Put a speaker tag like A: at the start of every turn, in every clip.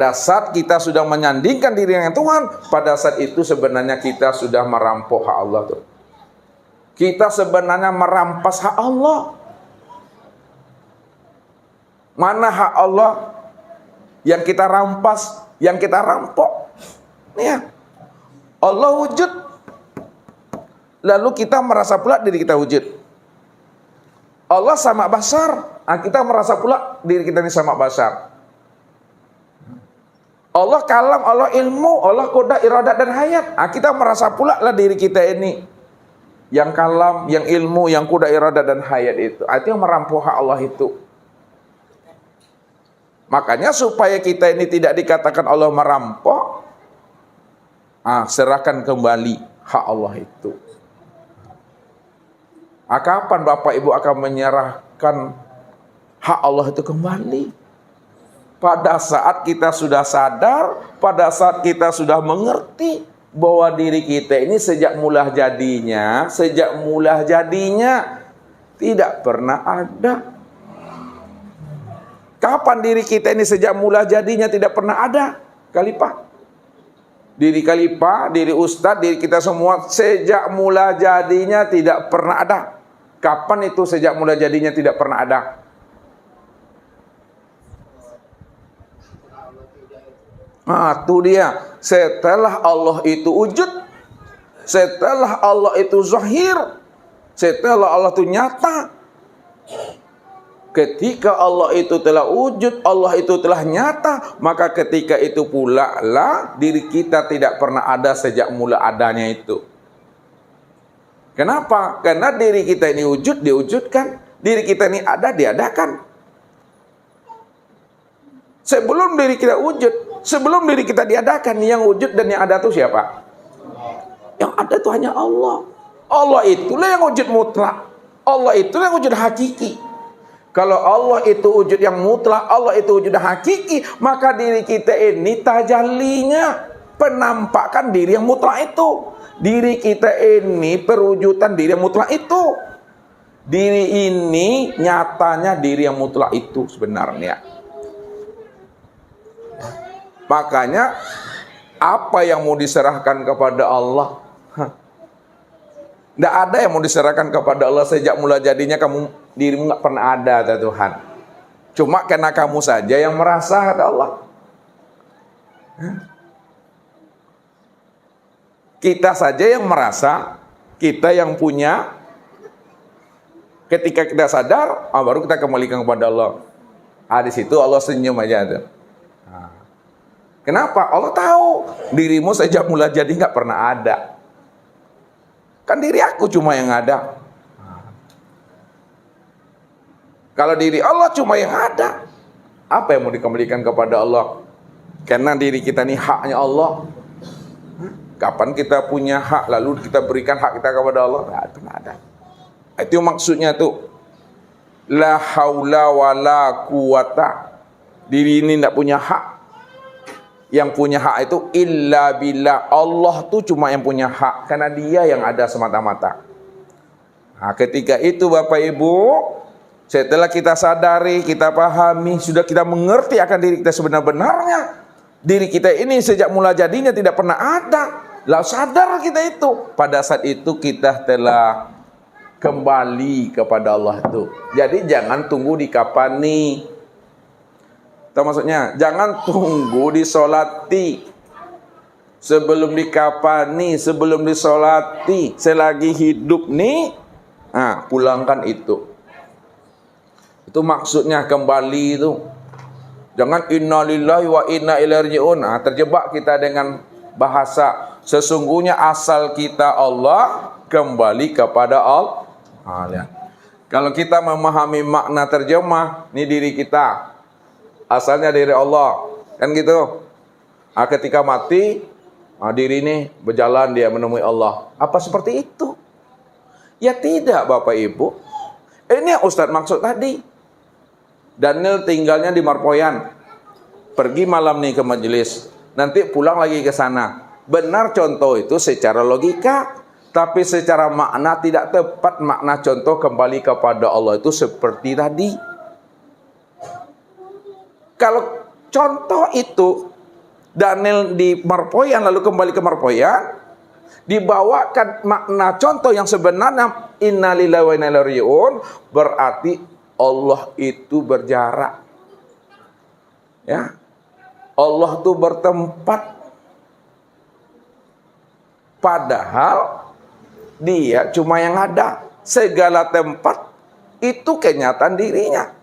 A: Pada saat kita sudah menyandingkan diri dengan Tuhan, pada saat itu sebenarnya kita sudah merampok hak Allah tuh. Kita sebenarnya merampas hak Allah. Mana hak Allah yang kita rampas, yang kita rampok? Ya. Allah wujud, lalu kita merasa pula diri kita wujud. Allah sama basar, kita merasa pula diri kita ini sama basar. Allah kalam, Allah ilmu, Allah qada, iradat dan hayat. Kita merasa pula lah diri kita ini yang kalam, yang ilmu, yang qada, iradat dan hayat itu. Itu yang merampok hak Allah itu. Makanya supaya kita ini tidak dikatakan Allah merampok, serahkan kembali hak Allah itu. Kapan Bapak Ibu akan menyerahkan hak Allah itu kembali? Pada saat kita sudah sadar, pada saat kita sudah mengerti bahwa diri kita ini sejak mula jadinya tidak pernah ada. Kapan diri kita ini sejak mula jadinya tidak pernah ada? Khalifah. Diri Khalifah, diri Ustadz, diri kita semua sejak mula jadinya tidak pernah ada. Kapan itu sejak mula jadinya tidak pernah ada? Itu dia. Setelah Allah itu wujud, setelah Allah itu zahir, setelah Allah itu nyata, ketika Allah itu telah wujud, Allah itu telah nyata, maka ketika itu pula lah diri kita tidak pernah ada sejak mula adanya itu. Kenapa? Karena diri kita ini wujud, diwujudkan. Diri kita ini ada, diadakan. Sebelum diri kita wujud, sebelum diri kita diadakan, yang wujud dan yang ada itu siapa? Yang ada itu hanya Allah. Allah itulah yang wujud mutlak. Allah itulah yang wujud hakiki. Kalau Allah itu wujud yang mutlak, Allah itu wujud hakiki, maka diri kita ini tajallinya, penampakan diri yang mutlak itu. Diri kita ini perwujudan diri yang mutlak itu. Diri ini nyatanya diri yang mutlak itu sebenarnya. Makanya apa yang mau diserahkan kepada Allah? Tidak ada yang mau diserahkan kepada Allah sejak mula jadinya dirimu nggak pernah ada, kata Tuhan. Cuma karena kamu saja yang merasa, kata Allah. Kita saja yang merasa, kita yang punya. Ketika kita sadar, baru kita kembalikan kepada Allah. Di situ Allah senyum aja tuh. Kenapa? Allah tahu dirimu sejak mula jadi nggak pernah ada. Kan diri aku cuma yang ada. Kalau diri Allah cuma yang ada, apa yang mau dikembalikan kepada Allah? Karena diri kita ini haknya Allah. Kapan kita punya hak lalu kita berikan hak kita kepada Allah? Nggak pernah ada. Itu maksudnya tuh. La haula wala quwata. Diri ini tidak punya hak. Yang punya hak itu illa billah. Allah tuh cuma yang punya hak, karena dia yang ada semata-mata. Ketika itu Bapak Ibu, setelah kita sadari, kita pahami, sudah kita mengerti akan diri kita sebenar-benarnya, diri kita ini sejak mula jadinya tidak pernah ada. Lalu sadar kita itu, pada saat itu kita telah kembali kepada Allah itu. Jadi jangan tunggu dikapani. Tahu maksudnya? Jangan tunggu disolati sebelum dikapani, sebelum disolati. Selagi hidup nih, pulangkan itu. Itu maksudnya kembali itu. Jangan innalillahi wa inna ilaihi raji'un. Terjebak kita dengan bahasa sesungguhnya asal kita Allah, kembali kepada Allah. Lihat. Kalau kita memahami makna terjemah, ini diri kita. Asalnya dari Allah, kan gitu. Ketika mati, diri ini berjalan dia menemui Allah. Apa seperti itu? Ya tidak, Bapak Ibu. Ini yang Ustadz maksud tadi. Daniel tinggalnya di Marpoyan, pergi malam nih ke majelis, nanti pulang lagi ke sana. Benar contoh itu secara logika, tapi secara makna tidak tepat. Makna contoh kembali kepada Allah itu seperti tadi. Kalau contoh itu Daniel di Marpoyan lalu kembali ke Marpoyan, dibawakan makna contoh yang sebenarnya innalillahi wa inna ilaihi raji'un, berarti Allah itu berjarak. Ya. Allah itu bertempat. Padahal dia cuma yang ada. Segala tempat itu kenyataan dirinya.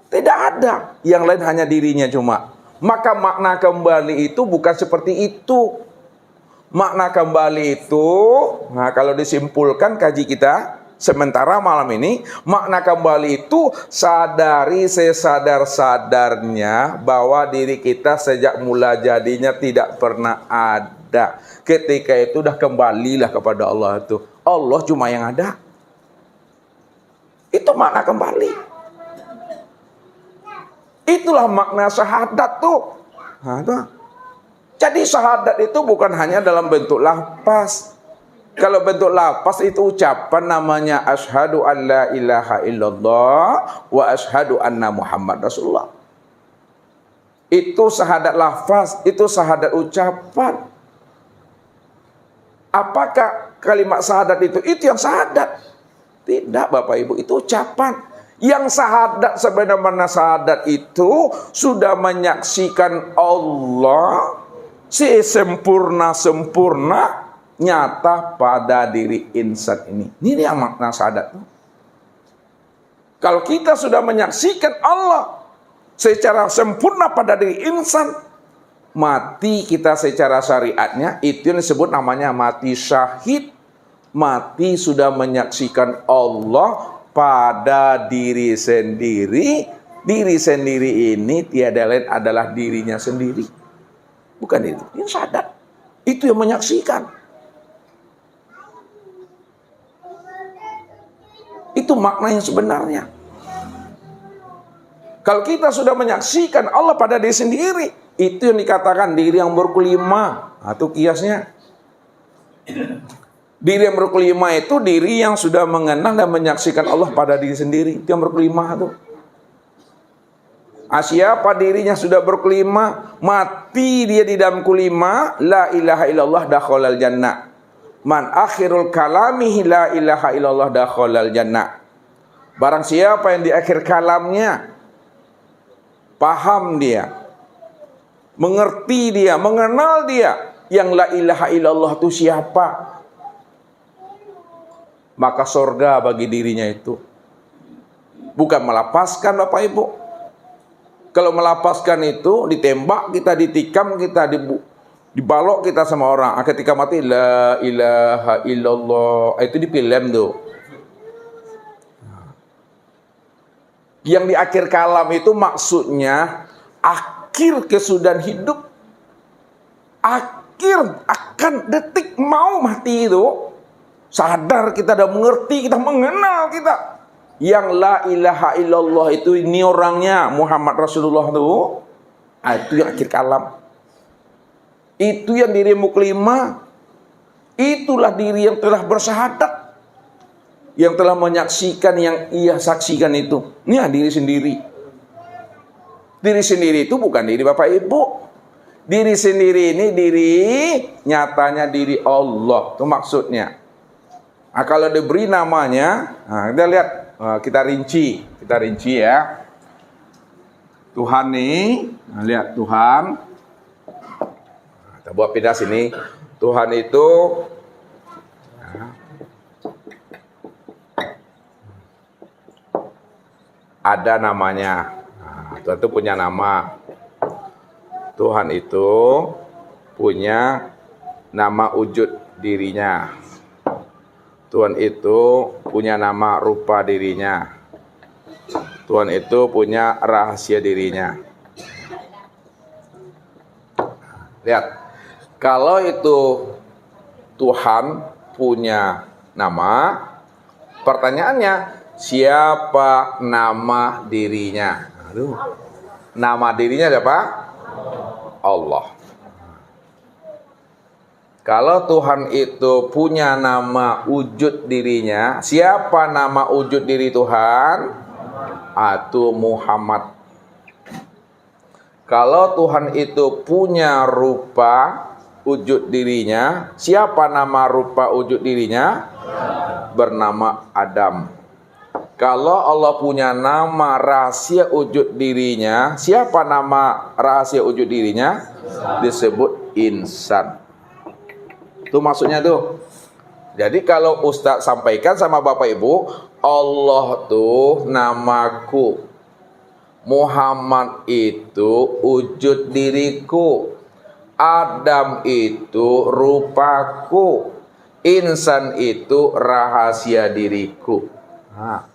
A: Tidak ada yang lain, hanya dirinya cuma. Maka makna kembali itu bukan seperti itu. Makna kembali itu, nah kalau disimpulkan kaji kita sementara malam ini, makna kembali itu sadari sesadar-sadarnya bahwa diri kita sejak mula jadinya tidak pernah ada. Ketika itu udah kembalilah kepada Allah itu. Allah cuma yang ada. Itu makna kembali. Itulah makna syahadat tuh. Nah, tuh. Jadi syahadat itu bukan hanya dalam bentuk lafaz. Kalau bentuk lafaz itu ucapan namanya asyhadu an la ilaha illallah wa asyhadu anna Muhammad Rasulullah. Itu syahadat lafaz, itu syahadat ucapan. Apakah kalimat syahadat itu yang syahadat? Tidak Bapak Ibu, itu ucapan. Yang syahadat sebenarnya syahadat itu sudah menyaksikan Allah sempurna nyata pada diri insan ini. Ini yang makna syahadat. Kalau kita sudah menyaksikan Allah secara sempurna pada diri insan, mati kita secara syariatnya itu yang disebut namanya mati syahid. Mati sudah menyaksikan Allah pada diri sendiri. Diri sendiri ini tiada lain adalah dirinya sendiri. Bukan itu. Yang syahadat. Itu yang menyaksikan. Itu makna yang sebenarnya. Kalau kita sudah menyaksikan Allah pada diri sendiri, itu yang dikatakan diri yang berkelima. Itu kiasnya. Diri yang berkelima itu diri yang sudah mengenal dan menyaksikan Allah pada diri sendiri. Itu yang berkelima itu. Siapa dirinya sudah berkelima, mati dia di dalam kelima, la ilaha illallah dakhalal jannah. Man akhirul kalamihi la ilaha illallah dakhalal jannah. Barang siapa yang di akhir kalamnya paham dia, mengerti dia, mengenal dia yang la ilaha illallah itu siapa, maka surga bagi dirinya itu. Bukan melapaskan Bapak Ibu. Kalau melapaskan itu ditembak, kita ditikam, kita dibalok kita sama orang. Ketika mati la ilaha illallah, itu di film tuh. Yang di akhir kalam itu maksudnya akhir kesudahan hidup. Akhir akan detik mau mati itu. Sadar kita dah mengerti, kita mengenal kita. Yang la ilaha illallah itu ini orangnya Muhammad Rasulullah itu. Itu yang akhir kalam. Itu yang diri muklima. Itulah diri yang telah bersyahadat. Yang telah menyaksikan yang ia saksikan itu. Ini diri sendiri. Diri sendiri itu bukan diri Bapak Ibu. Diri sendiri ini diri nyatanya diri Allah. Itu maksudnya. Nah, kalau diberi namanya, nah, kita lihat, kita rinci ya. Tuhan nih, nah, lihat Tuhan. Kita buat pindah sini. Tuhan itu ada namanya. Nah, Tuhan itu punya nama. Tuhan itu punya nama wujud dirinya. Tuhan itu punya nama rupa dirinya. Tuhan itu punya rahasia dirinya. Lihat, kalau itu Tuhan punya nama, pertanyaannya siapa nama dirinya? Aduh, nama dirinya siapa? Allah. Kalau Tuhan itu punya nama wujud dirinya, siapa nama wujud diri Tuhan? Itu Muhammad. Kalau Tuhan itu punya rupa wujud dirinya, siapa nama rupa wujud dirinya? Bernama Adam. Kalau Allah punya nama rahasia wujud dirinya, siapa nama rahasia wujud dirinya? Disebut insan. Itu maksudnya tuh. Jadi kalau Ustadz sampaikan sama Bapak Ibu, Allah tuh namaku, Muhammad itu wujud diriku, Adam itu rupaku, insan itu rahasia diriku. Nah,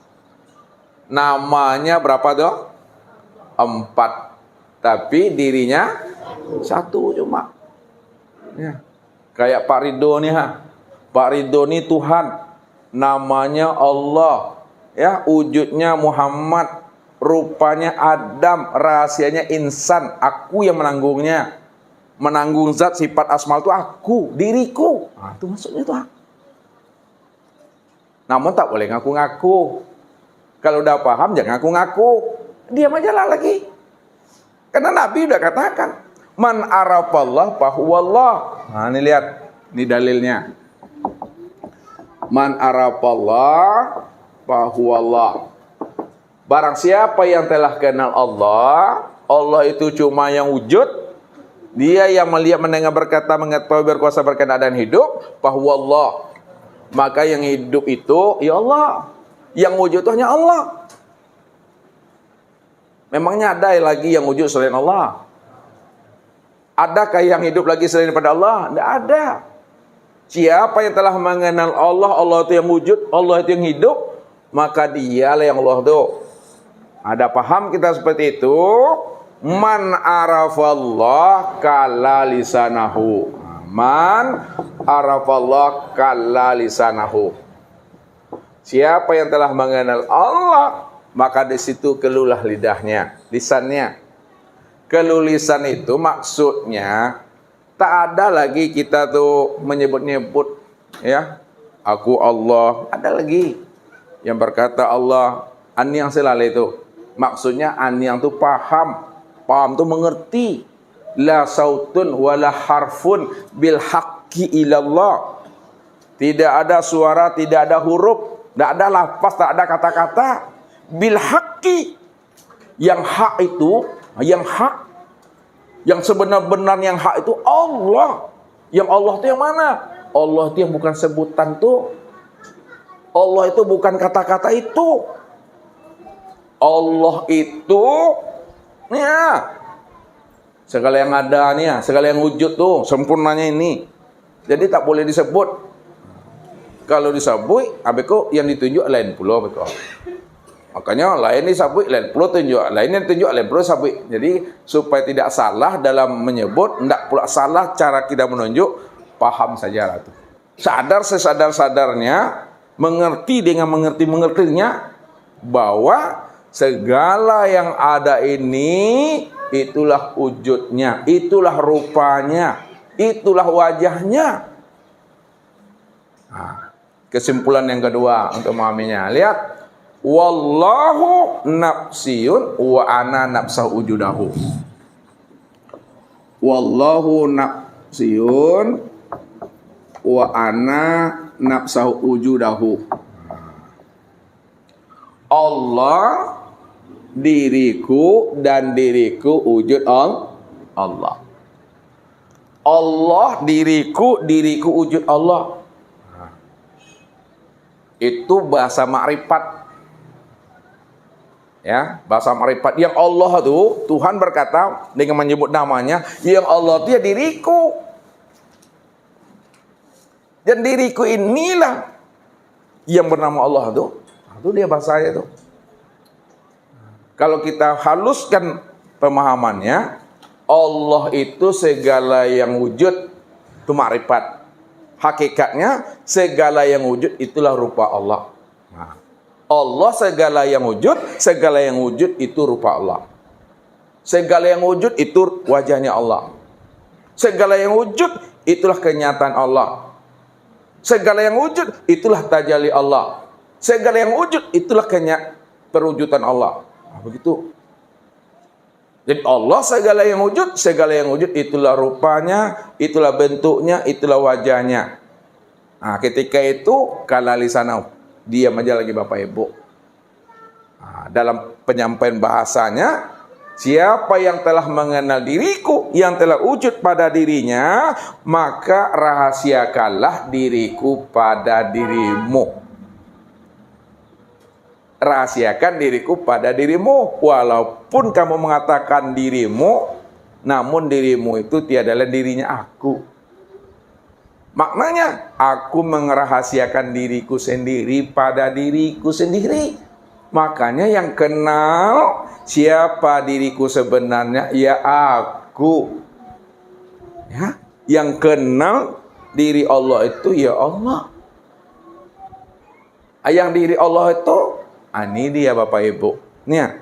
A: namanya berapa tuh? 4. Tapi dirinya 1 cuma. Ya. Kayak Pak Ridho nih, Pak Ridho nih Tuhan, namanya Allah, ya, wujudnya Muhammad, rupanya Adam, rahasianya insan, aku yang menanggungnya. Menanggung zat sifat asmal itu aku, diriku. Nah, itu maksudnya itu. Namun tak boleh ngaku-ngaku. Kalau udah paham jangan ngaku-ngaku. Diam aja lah lagi. Karena Nabi udah katakan, man arafallah fahuwallah. Nah, ini lihat, ini dalilnya. Man arafallah fahuwallah. Barang siapa yang telah kenal Allah, Allah itu cuma yang wujud, dia yang melihat, mendengar, berkata, mengetahui, berkuasa, berkenan dan hidup, fahuwallah. Maka yang hidup itu ya Allah, yang wujud itu hanya Allah. Memangnya ada lagi yang wujud selain Allah? Adakah yang hidup lagi selain daripada Allah? Tidak ada. Siapa yang telah mengenal Allah, Allah itu yang wujud, Allah itu yang hidup, maka dialah yang Allah itu. Ada paham kita seperti itu? Man arafallah kalla lisanahu. Man arafallah kalla lisanahu. Siapa yang telah mengenal Allah, maka di situ keluhlah lidahnya, lisannya. Kelulisan itu maksudnya tak ada lagi kita tuh menyebut-nyebut, ya, aku Allah. Ada lagi yang berkata Allah, an-yang selalu itu. Maksudnya an-yang tuh paham. Paham tuh mengerti. La sautun wala harfun bil haqqi ilallah. Tidak ada suara, tidak ada huruf, tidak ada lafaz, tak ada kata-kata. Bil haqqi. Yang hak itu, yang hak, yang sebenar-benar yang hak itu Allah. Yang Allah itu yang mana? Allah itu yang bukan sebutan tuh. Allah itu bukan kata-kata itu. Allah itu, ya, segala yang ada nih, ya, segala yang wujud tuh, sempurnanya ini. Jadi tak boleh disebut. Kalau disebut, abeku yang ditunjuk lain pula betul. Makanya lain disebut, lain pula tunjuk, lain yang tunjuk, lain pula sabut. Jadi supaya tidak salah dalam menyebut, tidak pula salah cara kita menunjuk, paham saja lah tuh. Sadar sesadar-sadarnya, mengerti dengan mengerti-mengertinya, bahwa segala yang ada ini itulah wujudnya, itulah rupanya, itulah wajahnya. Nah, kesimpulan yang kedua untuk memahaminya, lihat, wallahu nafsiyun wa ana nafsahu wujudahu. Wallahu nafsiyun wa ana nafsahu wujudahu. Allah diriku dan diriku wujud Allah. Allah diriku, diriku wujud Allah. Itu bahasa makrifat. Ya, bahasa makrifat. Yang Allah itu, Tuhan berkata dengan menyebut namanya, yang Allah itu ya diriku. Dan diriku inilah yang bernama Allah itu. Itu dia bahasanya itu. Kalau kita haluskan pemahamannya, Allah itu segala yang wujud, itu makrifat. Hakikatnya segala yang wujud itulah rupa Allah. Nah, Allah segala yang wujud itu rupa Allah. Segala yang wujud itu wajahnya Allah. Segala yang wujud itulah kenyataan Allah. Segala yang wujud itulah tajalli Allah. Segala yang wujud itulah perwujudan Allah. Nah, begitu. Jadi Allah segala yang wujud itulah rupanya, itulah bentuknya, itulah wajahnya. Nah, ketika itu kala lisanau, diam aja lagi Bapak Ibu. Nah, dalam penyampaian bahasanya, siapa yang telah mengenal diriku, yang telah wujud pada dirinya, maka rahasiakanlah diriku pada dirimu. Rahasiakan diriku pada dirimu, walaupun kamu mengatakan dirimu, namun dirimu itu tiadalah dirinya aku. Maknanya, aku merahasiakan diriku sendiri pada diriku sendiri. Makanya yang kenal siapa diriku sebenarnya, ya aku. Ya, yang kenal diri Allah itu ya Allah. Yang diri Allah itu, ini dia Bapak Ibu. Nih.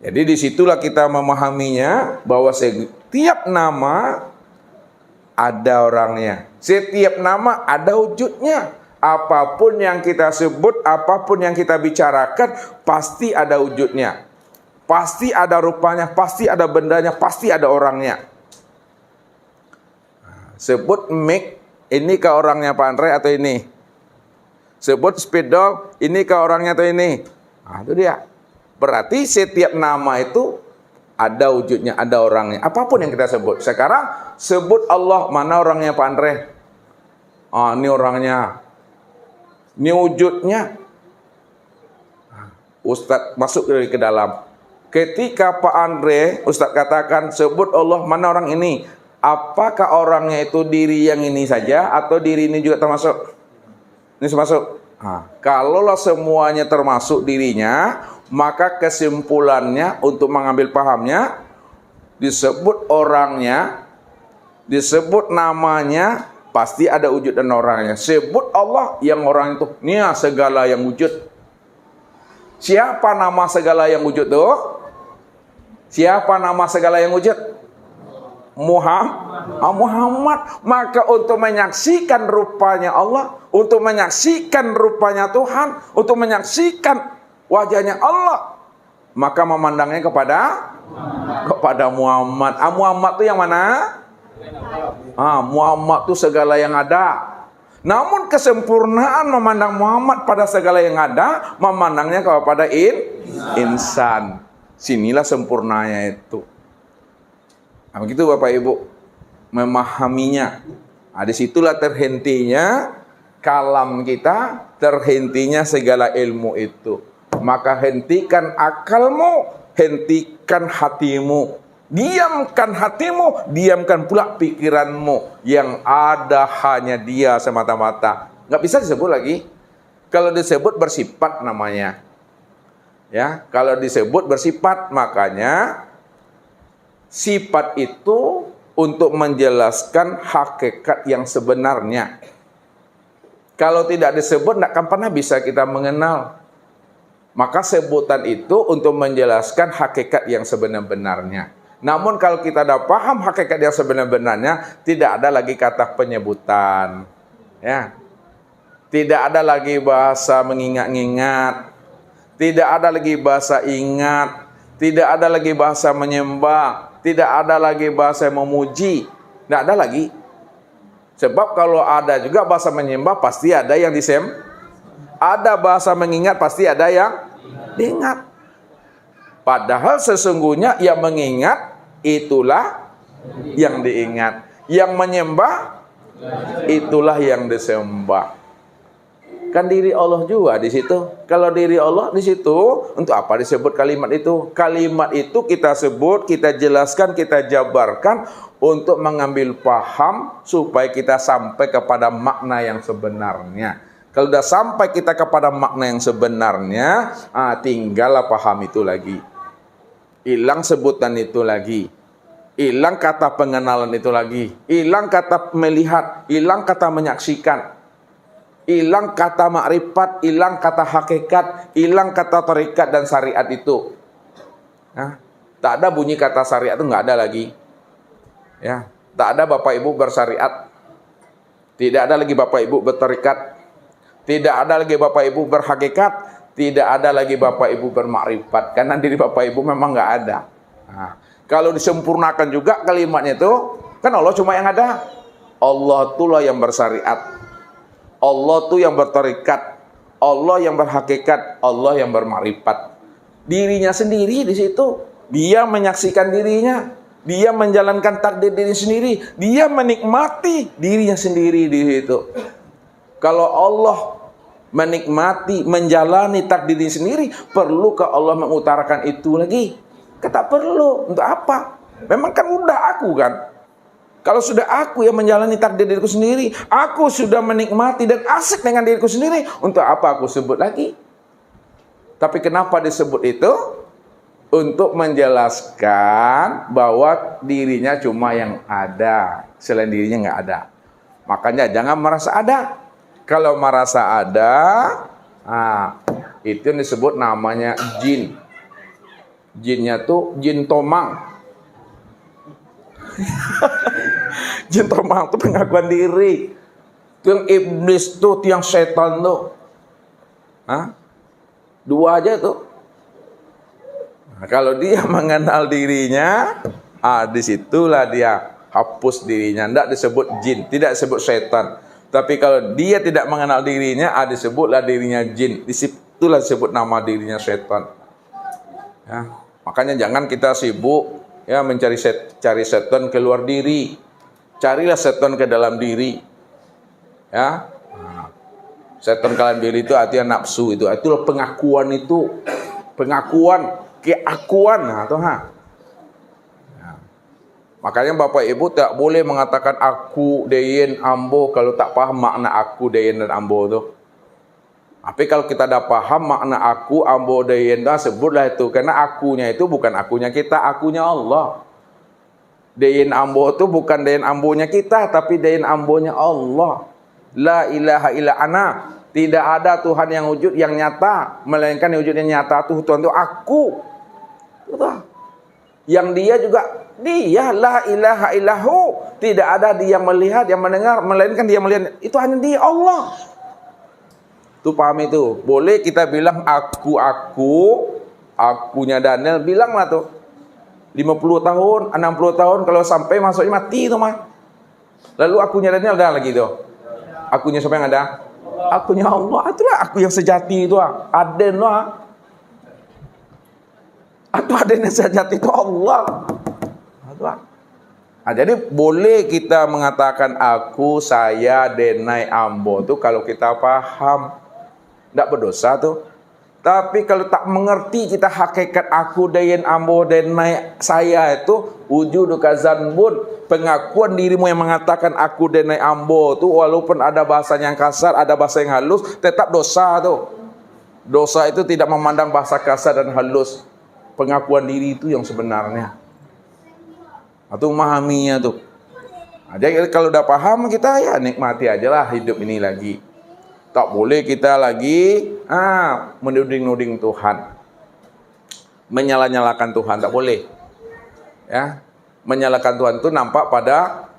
A: Jadi disitulah kita memahaminya bahwa setiap nama ada orangnya. Setiap nama ada wujudnya. Apapun yang kita sebut, apapun yang kita bicarakan, pasti ada wujudnya. Pasti ada rupanya, pasti ada bendanya, pasti ada orangnya. Sebut mic, ini ke orangnya Pak Andre atau ini? Sebut spidol, ini ke orangnya atau ini? Nah, itu dia. Berarti setiap nama itu ada wujudnya, ada orangnya. Apapun yang kita sebut. Sekarang sebut Allah, mana orangnya Pak Andre? Ini orangnya. Ini wujudnya. Ustadz masuk ke dalam. Ketika Pak Andre, Ustadz katakan sebut Allah, mana orang ini? Apakah orangnya itu diri yang ini saja atau diri ini juga termasuk? Ini termasuk. Nah, kalaulah semuanya termasuk dirinya, maka kesimpulannya untuk mengambil pahamnya, disebut orangnya, disebut namanya, pasti ada wujud dan orangnya. Sebut Allah, yang orang itu, nia segala yang wujud. Siapa nama segala yang wujud tuh? Siapa nama segala yang wujud? Muhammad. Maka untuk menyaksikan rupanya Allah, untuk menyaksikan rupanya Tuhan, untuk menyaksikan wajahnya Allah, maka memandangnya kepada Muhammad. Muhammad itu yang mana? Muhammad itu segala yang ada. Namun kesempurnaan memandang Muhammad pada segala yang ada, memandangnya kepada insan. Sinilah sempurnanya itu. Nah, begitu Bapak Ibu memahaminya. Nah, disitulah terhentinya kalam kita, terhentinya segala ilmu itu. Maka hentikan akalmu, hentikan hatimu. Diamkan hatimu, diamkan pula pikiranmu. Yang ada hanya dia semata-mata. Nggak bisa disebut lagi. Kalau disebut bersifat namanya. Ya, kalau disebut bersifat, makanya sifat itu untuk menjelaskan hakikat yang sebenarnya. Kalau tidak disebut, tidak akan pernah bisa kita mengenal. Maka sebutan itu untuk menjelaskan hakikat yang sebenar-benarnya. Namun kalau kita dah paham hakikat yang sebenar-benarnya, tidak ada lagi kata penyebutan. Ya. Tidak ada lagi bahasa mengingat-ingat. Tidak ada lagi bahasa ingat. Tidak ada lagi bahasa menyembah. Tidak ada lagi bahasa memuji. Tidak ada lagi. Sebab kalau ada juga bahasa menyembah, pasti ada yang ada bahasa mengingat, pasti ada yang diingat. Padahal sesungguhnya yang mengingat, itulah yang diingat. Yang menyembah, itulah yang disembah. Kan diri Allah juga di situ. Kalau diri Allah di situ, untuk apa disebut kalimat itu? Kalimat itu kita sebut, kita jelaskan, kita jabarkan untuk mengambil paham supaya kita sampai kepada makna yang sebenarnya. Kalau sudah sampai kita kepada makna yang sebenarnya, tinggallah paham itu lagi. Hilang sebutan itu lagi. Hilang kata pengenalan itu lagi. Hilang kata melihat, hilang kata menyaksikan. Hilang kata makrifat, hilang kata hakikat, hilang kata tarikat dan syariat itu. Nah, tak ada bunyi kata syariat itu, nggak ada lagi. Ya, tak ada Bapak Ibu bersyariat. Tidak ada lagi Bapak Ibu bertarikat. Tidak ada lagi Bapak Ibu berhakikat. Tidak ada lagi Bapak Ibu bermakrifat, karena diri Bapak Ibu memang nggak ada. Nah, kalau disempurnakan juga kalimatnya itu, kan Allah cuma yang ada. Allah itulah yang bersyariat, Allah tuh yang bertarikat, Allah yang berhakikat, Allah yang bermakrifat. Dirinya sendiri di situ, dia menyaksikan dirinya, dia menjalankan takdir diri sendiri, dia menikmati dirinya sendiri di situ. Kalau Allah menikmati, menjalani takdir diri sendiri, perlukah Allah mengutarakan itu lagi? Kata perlu. Untuk apa? Memang kan udah aku kan. Kalau sudah aku yang menjalani takdir diriku sendiri, aku sudah menikmati dan asik dengan diriku sendiri, untuk apa aku sebut lagi? Tapi kenapa disebut itu? Untuk menjelaskan bahwa dirinya cuma yang ada, selain dirinya nggak ada. Makanya jangan merasa ada. Kalau merasa ada, itu yang disebut namanya jin. Jinnya tuh jin tomang. Jin tomang itu pengakuan diri. Itu yang iblis tuh, yang setan tuh. Dua aja tuh. Nah, kalau dia mengenal dirinya, disitulah dia hapus dirinya. Tidak disebut jin, tidak disebut setan. Tapi kalau dia tidak mengenal dirinya, disebutlah dirinya jin. Disitulah disebut nama dirinya setan. Ya, makanya jangan kita sibuk ya cari setan keluar diri. Carilah setan ke dalam diri. Ya. Setan ke dalam diri itu artinya nafsu itu. Itulah pengakuan itu. Pengakuan, keakuan. Ya. Makanya Bapak Ibu tak boleh mengatakan aku deyen ambo kalau tak paham makna aku deyen dan ambo itu. Tapi kalau kita dah paham makna aku, ambo, dayen, sebutlah itu. Karena akunya itu bukan akunya kita, akunya Allah. Dayen ambo itu bukan dayen ambonya kita, tapi dayen ambonya Allah. La ilaha illa ana. Tidak ada Tuhan yang wujud yang nyata, melainkan yang wujudnya nyata itu Tuhan itu aku. Yang dia juga dia, la ilaha illahu. Tidak ada dia melihat, yang mendengar, melainkan dia melihat. Itu hanya dia, Allah. Tuh paham itu. Boleh kita bilang akunya Daniel, bilanglah tuh. 50 tahun, 60 tahun, kalau sampai masuknya mati itu mah. Lalu akunya Daniel ada lagi tuh. Akunya siapa yang ada? Akunya Allah. Itulah aku yang sejati itu. Aden lah. Atau Aden yang sejati itu Allah. Jadi boleh kita mengatakan aku, saya, denai, ambo itu kalau kita paham. Tidak berdosa tuh. Tapi kalau tak mengerti kita hakikat aku, dayen, ambo, denai, saya itu wujud kazanbun, pengakuan dirimu yang mengatakan aku, denai, ambo itu walaupun ada bahasa yang kasar, ada bahasa yang halus, tetap dosa tuh. Dosa itu tidak memandang bahasa kasar dan halus. Pengakuan diri itu yang sebenarnya. Atau memahaminya tuh. Jadi kalau udah paham kita ya nikmati aja lah hidup ini lagi. Tak boleh kita lagi menuding-nuding Tuhan, menyala-nyalakan Tuhan, tak boleh. Ya, menyalahkan Tuhan itu nampak pada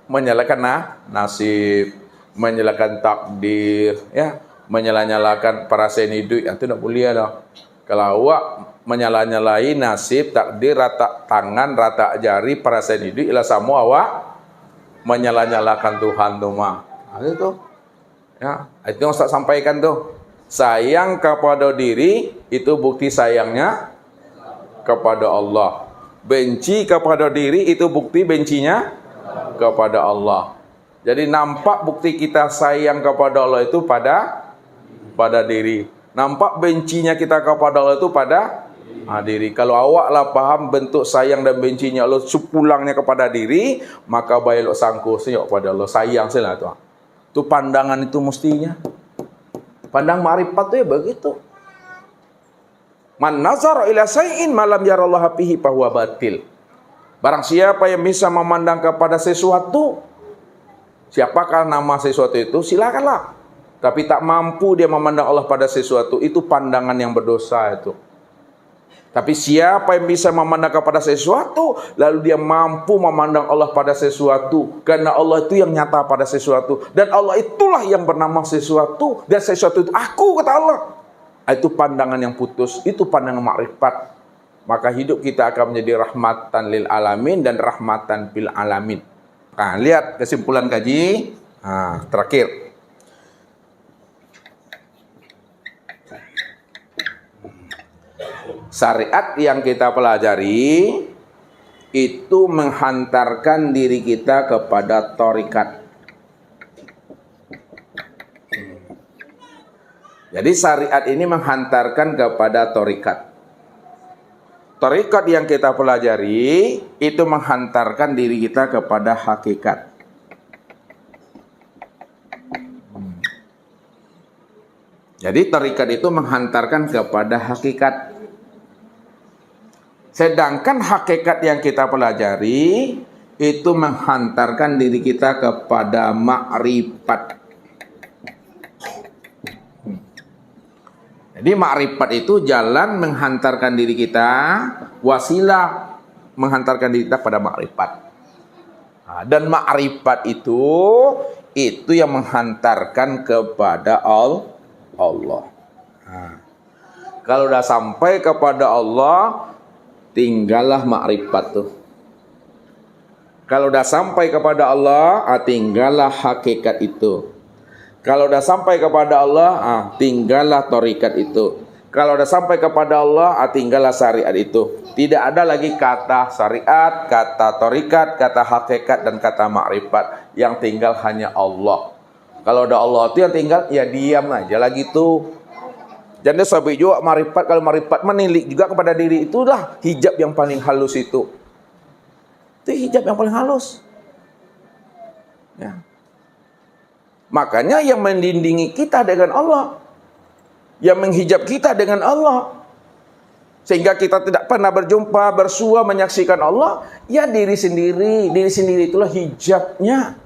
A: menyalahkan nasib, menyalahkan takdir, ya, menyala-nyalakan para senidu, itu tak boleh dah. Kalau awak menyalah-nyalai nasib, takdir, rata tangan, rata jari para senidu, ialah sama awak menyala-nyalakan Tuhan tuh mah. Itu. Ya, itu yang Ustaz sampaikan tuh. Sayang kepada diri itu bukti sayangnya kepada Allah. Benci kepada diri itu bukti bencinya kepada Allah. Jadi nampak bukti kita sayang kepada Allah itu pada diri. Nampak bencinya kita kepada Allah itu pada diri. Kalau awaklah paham bentuk sayang dan bencinya Allah sepulangnya kepada diri, maka baiklah sangku senyok pada Allah, sayang salah tu. Itu pandangan itu mestinya. Pandang ma'rifat itu ya begitu. Man nazara ila syai'in malam yarallahu fihi fahuwa batil. Barang siapa yang bisa memandang kepada sesuatu, siapakah nama sesuatu itu, silakanlah. Tapi tak mampu dia memandang Allah pada sesuatu, itu pandangan yang berdosa itu. Tapi siapa yang bisa memandang kepada sesuatu, lalu dia mampu memandang Allah pada sesuatu, karena Allah itu yang nyata pada sesuatu, dan Allah itulah yang bernama sesuatu, dan sesuatu itu aku, kata Allah. itu pandangan yang putus, itu pandangan makrifat. Maka hidup kita akan menjadi rahmatan lil alamin dan rahmatan bil alamin. Nah, lihat kesimpulan kaji. Nah, terakhir. Syariat yang kita pelajari itu menghantarkan diri kita kepada thariqat. Jadi syariat ini menghantarkan kepada thariqat. Thariqat yang kita pelajari itu menghantarkan diri kita kepada hakikat. Jadi thariqat itu menghantarkan kepada hakikat. Sedangkan hakikat yang kita pelajari itu menghantarkan diri kita kepada makrifat. Jadi makrifat itu jalan menghantarkan diri kita, wasilah menghantarkan diri kita pada makrifat. Nah, dan makrifat itu yang menghantarkan kepada Allah. Nah, kalau udah sampai kepada Allah, tinggallah makrifat tuh. Kalau udah sampai kepada Allah, tinggallah hakikat itu. Kalau udah sampai kepada Allah, tinggallah thariqat itu. Kalau udah sampai kepada Allah, tinggallah syariat itu. Tidak ada lagi kata syariat, kata thariqat, kata hakikat, dan kata makrifat. Yang tinggal hanya Allah. Kalau udah Allah itu yang tinggal, ya diam aja lagi tuh. Jadi sampai juga marifat, kalau marifat menilik juga kepada diri, itulah hijab yang paling halus itu. Itu hijab yang paling halus. Ya. Makanya yang melindungi kita dengan Allah, yang menghijab kita dengan Allah, sehingga kita tidak pernah berjumpa, bersua, menyaksikan Allah, ya diri sendiri. Diri sendiri itulah hijabnya.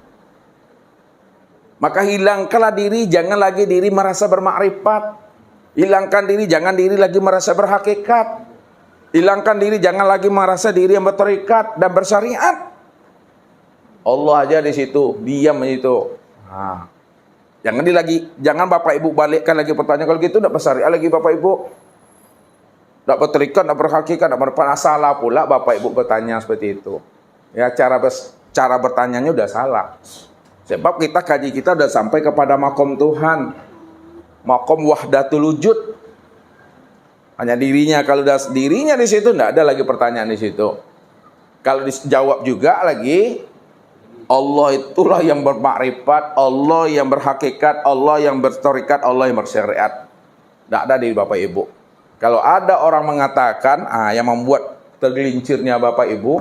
A: Maka hilangkanlah diri, jangan lagi diri merasa bermakrifat. Hilangkan diri, jangan diri lagi merasa berhakikat. Hilangkan diri, jangan lagi merasa diri yang berthariqat dan bersyariat. Allah aja di situ, diam di situ. Nah, jangan Bapak Ibu balikkan lagi pertanyaan, kalau gitu enggak bersyariat lagi Bapak Ibu. Enggak berthariqat, enggak berhakikat, enggak berpana, salah pula Bapak Ibu bertanya seperti itu. Ya, cara bertanyanya udah salah. Sebab kaji kita udah sampai kepada makom Tuhan. Makom wahdatul wujud. Hanya dirinya. Kalau udah dirinya di situ, enggak ada lagi pertanyaan di situ. Kalau dijawab juga lagi, Allah itulah yang bermakrifat, Allah yang berhakikat, Allah yang berthariqat, Allah yang bersyariat. Enggak ada di Bapak Ibu. Kalau ada orang mengatakan, yang membuat tergelincirnya Bapak Ibu,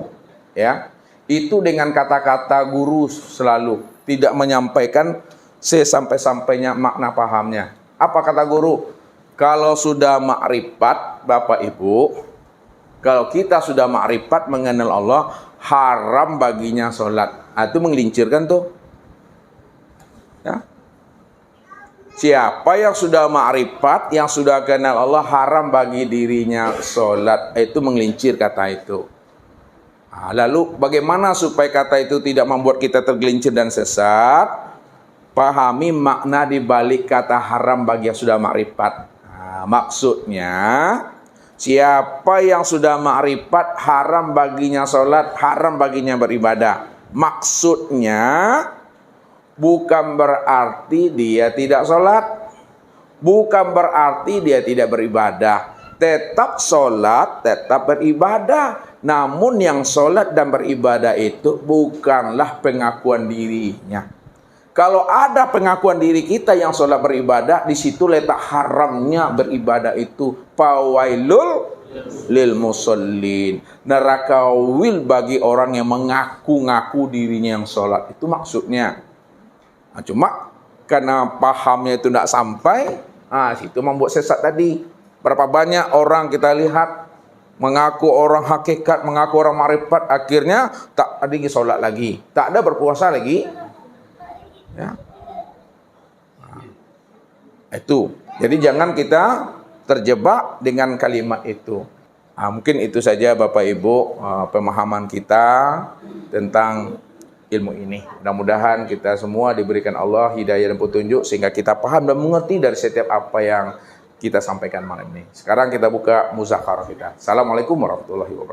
A: ya, itu dengan kata-kata guru selalu, tidak menyampaikan sesampai-sampainya makna pahamnya. Apa kata guru? Kalau sudah makrifat Bapak Ibu, kalau kita sudah makrifat mengenal Allah, haram baginya sholat. Itu menggelincirkan tuh. Ya. Siapa yang sudah makrifat, yang sudah kenal Allah, haram bagi dirinya sholat. Itu menggelincir kata itu. Lalu bagaimana supaya kata itu tidak membuat kita tergelincir dan sesat? Pahami makna di balik kata haram bagi yang sudah makrifat. Maksudnya, siapa yang sudah makrifat, haram baginya sholat, haram baginya beribadah. Maksudnya, bukan berarti dia tidak sholat, bukan berarti dia tidak beribadah. Tetap sholat, tetap beribadah. Namun yang sholat dan beribadah itu bukanlah pengakuan dirinya. Kalau ada pengakuan diri kita yang sholat beribadah, di situ letak haramnya beribadah itu. Fawailul lil musallin. Neraka wil bagi orang yang mengaku-ngaku dirinya yang sholat. Itu maksudnya. Cuma karena pahamnya itu tidak sampai, situ membuat sesat tadi. Berapa banyak orang kita lihat mengaku orang hakikat, mengaku orang makrifat, akhirnya tak ada lagi sholat lagi, tak ada berpuasa lagi. Ya. Itu. Jadi jangan kita terjebak dengan kalimat itu. Mungkin itu saja Bapak Ibu pemahaman kita tentang ilmu ini. Mudah-mudahan kita semua diberikan Allah hidayah dan petunjuk sehingga kita paham dan mengerti dari setiap apa yang kita sampaikan malam ini. Sekarang kita buka muzakarah kita. Assalamualaikum warahmatullahi wabarakatuh.